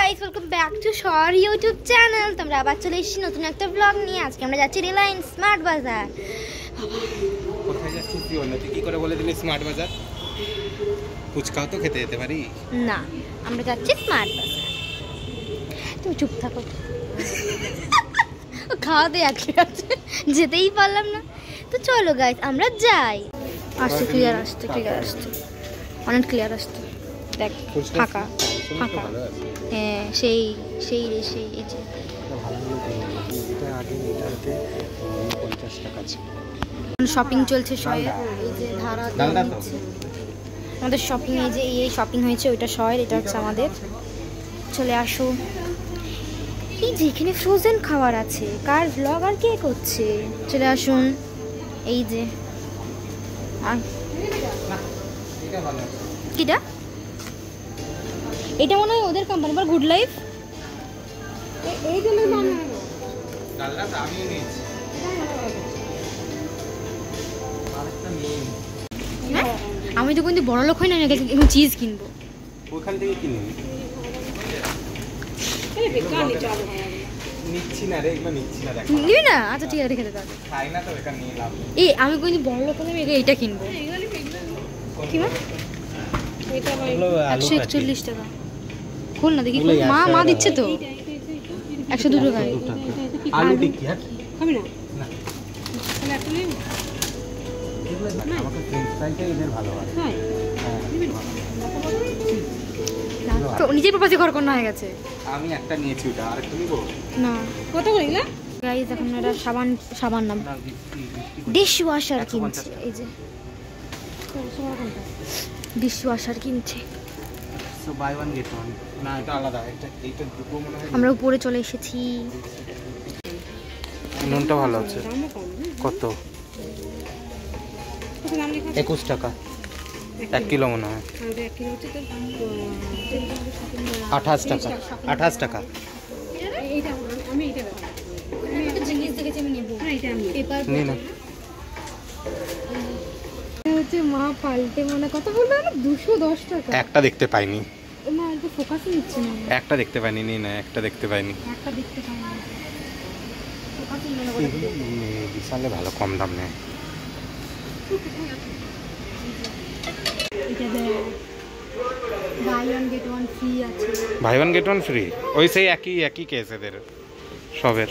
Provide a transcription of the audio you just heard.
Guys, welcome back to শর YouTube channel. তোমরা আবার চলে এসেছি নতুন একটা ব্লগ নিয়ে। আজকে আমরা যাচ্ছি রিলায়েন্স স্মার্ট বাজার। কোথায় যাচ্ছিস তুই? তুই কি করে বলে দিলি স্মার্ট বাজার? ফুচকাও তো খেতে যেতে পারি না, আমরা যাচ্ছি স্মার্ট বাজার। তুমি চুপ থাকো। খাওয়াতে আটকে আছে, যেতেই পারলাম না। তো চলো গাইস, আমরা যাই। আসতে ক্লিয়ার আসতে অনেক ক্লিয়ার আসতে। দেখ ফাঁকা ফাঁকা। হ্যাঁ, সেই সেই রে সেই এই যে শপিং চলছে শয়ের। এই যে ধারা আমাদের শপিং, এই যে এই শপিং হয়েছে, ওইটা শয়ের, এটা হচ্ছে আমাদের। চলে আসো। এই যে এখানে ফ্রোজেন খাবার আছে। কার ব্লগ আর কে করছে? চলে আসুন। এই যে কিটা, এটা মনে হয় ওদের কোম্পানি, আবার গুড লাইফ। এই যে আমি তো কিন্তু বড় লোক হই না, এখন চিজ কিনবো। ওখান থেকে কিনে নিচ্ছি না রে, এগুলো নিচ্ছি না। দেখো নিবি না? আচ্ছা ঠিক আছে, রেখে দে তাহলে। খাই না তো, এটা নিয়ে লাভ। এই আমি কিন্তু বড় লোক হলে এইটা কিনবো। কি মা? এটা 141 টাকা। খোল না দেখি। মা দিচ্ছে তো 102 টাকা। আলু টিক্কি খাবি না? না, তাহলে একটা নিন। আমাকে ফ্রেঞ্চ ফ্রাইটা এদের ভালো হয়। হ্যাঁ, তো নিজের পাশে ঘর কোন হয়ে গেছে। আমি একটা নিয়েছি, ওটা আরেকটা নিব না। কত করে না গাইস? এখন এটা সাবান না, ডিশ ওয়াশার কিনছে। এই যে ডিশ ওয়াশার কিনছে। So buy one get one. না, এটা আলাদা। এইটা দুটো মনে হয়। আমরা উপরে চলে এসেছি। নুনটা ভালো আছে। কত? 21 টাকা 1 কিলো মনে হয়। 28 টাকা 28 টাকা। মা পাল্টে মনে কত বললো? 210 টাকা। একটা দেখতে পাইনি। না, এটা ফোকাসই নিচ্ছে না। একটা দেখতে পাইনি। না, একটা দেখতে পাইনি। একটা দেখতে পাইনি। ফোকাসই না। বিশালে ভালো কম দাম নেয়। এটা দে, buy one get one free আছে। Buy one get one free? ওই সেই একই কেস এদের সবের।